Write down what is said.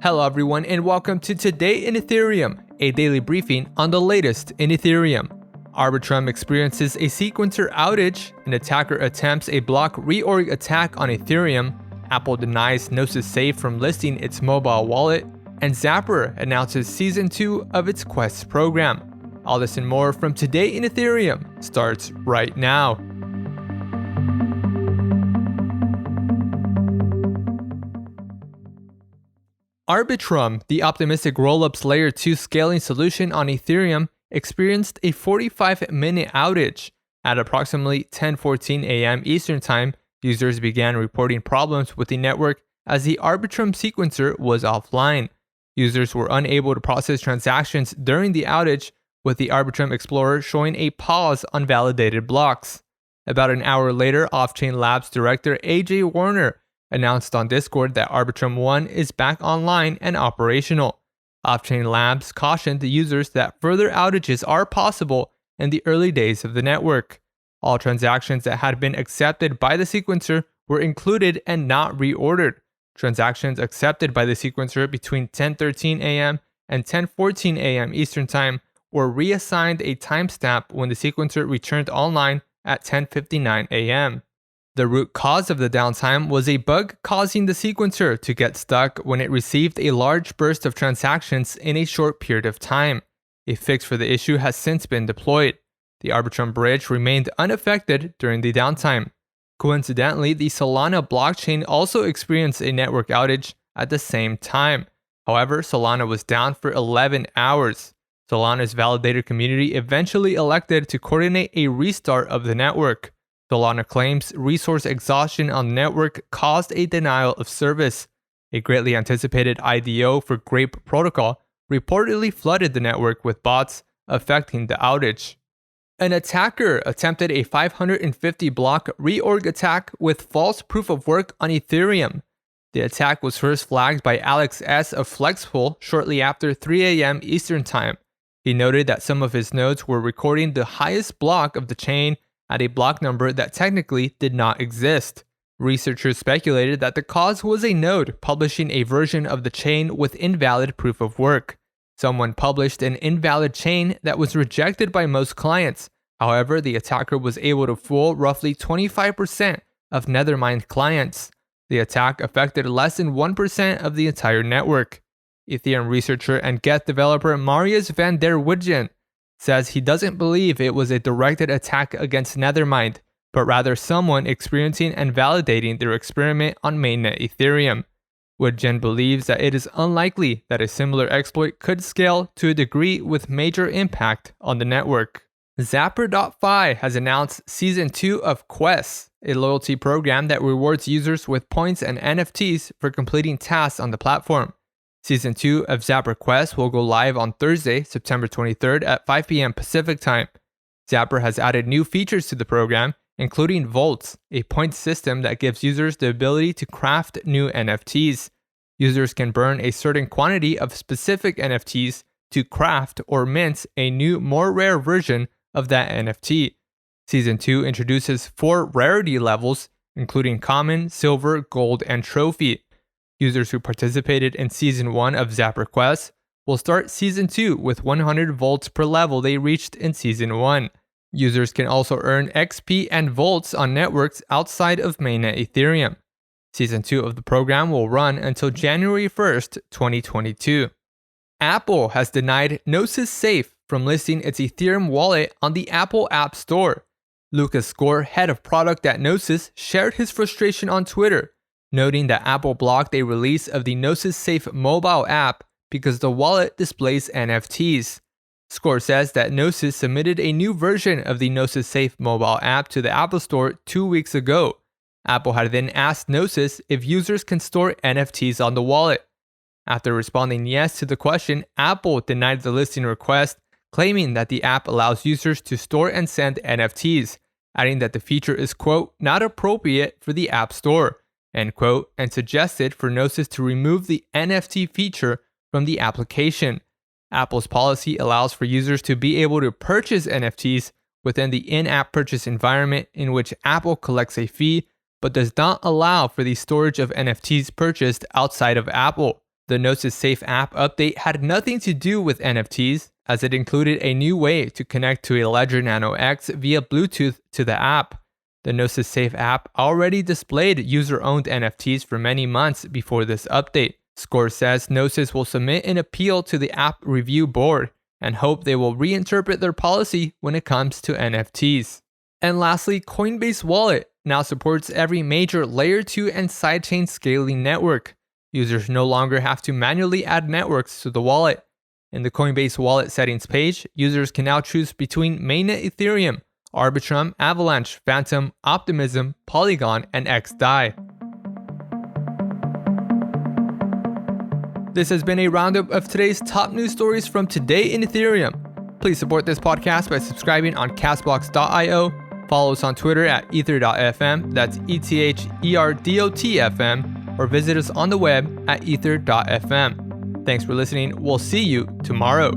Hello everyone and welcome to Today in Ethereum, a daily briefing on the latest in Ethereum. Arbitrum experiences a sequencer outage, an attacker attempts a block reorg attack on Ethereum, Apple denies Gnosis Safe from listing its mobile wallet, and Zapper announces Season 2 of its Quest program. All this and more from Today in Ethereum starts right now. Arbitrum, the optimistic rollups layer 2 scaling solution on Ethereum, experienced a 45-minute outage. At approximately 10:14 a.m. Eastern Time, users began reporting problems with the network as the Arbitrum sequencer was offline. Users were unable to process transactions during the outage, with the Arbitrum Explorer showing a pause on validated blocks. About an hour later, Off-Chain Labs director AJ Warner announced on Discord that Arbitrum 1 is back online and operational. Off-Chain Labs cautioned the users that further outages are possible in the early days of the network. All transactions that had been accepted by the sequencer were included and not reordered. Transactions accepted by the sequencer between 10:13 a.m. and 10:14 a.m. Eastern Time were reassigned a timestamp when the sequencer returned online at 10:59 a.m. The root cause of the downtime was a bug causing the sequencer to get stuck when it received a large burst of transactions in a short period of time. A fix for the issue has since been deployed. The Arbitrum bridge remained unaffected during the downtime. Coincidentally, the Solana blockchain also experienced a network outage at the same time. However, Solana was down for 11 hours. Solana's validator community eventually elected to coordinate a restart of the network. Solana claims resource exhaustion on the network caused a denial of service. A greatly anticipated IDO for Grape protocol reportedly flooded the network with bots, affecting the outage. An attacker attempted a 550 block reorg attack with false proof of work on Ethereum. The attack was first flagged by Alex S. of Flexpool shortly after 3 a.m. Eastern Time. He noted that some of his nodes were recording the highest block of the chain at a block number that technically did not exist. Researchers speculated that the cause was a node publishing a version of the chain with invalid proof of work. Someone published an invalid chain that was rejected by most clients. However, the attacker was able to fool roughly 25% of Nethermind clients. The attack affected less than 1% of the entire network. Ethereum researcher and Geth developer Marius van der Wiggen says he doesn't believe it was a directed attack against Nethermind, but rather someone experiencing and validating their experiment on mainnet Ethereum. Wiggen believes that it is unlikely that a similar exploit could scale to a degree with major impact on the network. Zapper.fi has announced Season 2 of Quest, a loyalty program that rewards users with points and NFTs for completing tasks on the platform. Season 2 of Zapper Quest will go live on Thursday, September 23rd at 5 p.m. Pacific Time. Zapper has added new features to the program, including Vaults, a point system that gives users the ability to craft new NFTs. Users can burn a certain quantity of specific NFTs to craft or mint a new, more rare version of that NFT. Season 2 introduces 4 rarity levels, including Common, Silver, Gold, and Trophy. Users who participated in Season 1 of Zapper Quest will start Season 2 with 100 volts per level they reached in Season 1. Users can also earn XP and volts on networks outside of mainnet Ethereum. Season 2 of the program will run until January 1st, 2022. Apple has denied Gnosis Safe from listing its Ethereum wallet on the Apple App Store. Lucas Score, head of product at Gnosis, shared his frustration on Twitter, noting that Apple blocked a release of the Gnosis Safe mobile app because the wallet displays NFTs. Score says that Gnosis submitted a new version of the Gnosis Safe mobile app to the Apple Store 2 weeks ago. Apple had then asked Gnosis if users can store NFTs on the wallet. After responding yes to the question, Apple denied the listing request, claiming that the app allows users to store and send NFTs, adding that the feature is, quote, not appropriate for the App Store, end quote, and suggested for Gnosis to remove the NFT feature from the application. Apple's policy allows for users to be able to purchase NFTs within the in-app purchase environment in which Apple collects a fee, but does not allow for the storage of NFTs purchased outside of Apple. The Gnosis Safe app update had nothing to do with NFTs, as it included a new way to connect to a Ledger Nano X via Bluetooth to the app. The Gnosis Safe app already displayed user-owned NFTs for many months before this update. Score says Gnosis will submit an appeal to the app review board and hope they will reinterpret their policy when it comes to NFTs. And lastly, Coinbase Wallet now supports every major Layer 2 and sidechain scaling network. Users no longer have to manually add networks to the wallet. In the Coinbase Wallet settings page, users can now choose between mainnet Ethereum, Arbitrum, Avalanche, Phantom, Optimism, Polygon, and XDAI. This has been a roundup of today's top news stories from today in Ethereum. Please support this podcast by subscribing on castbox.io. Follow us on Twitter at ether.fm, that's ETHERDOTFM, or visit us on the web at ether.fm. Thanks for listening. We'll see you tomorrow.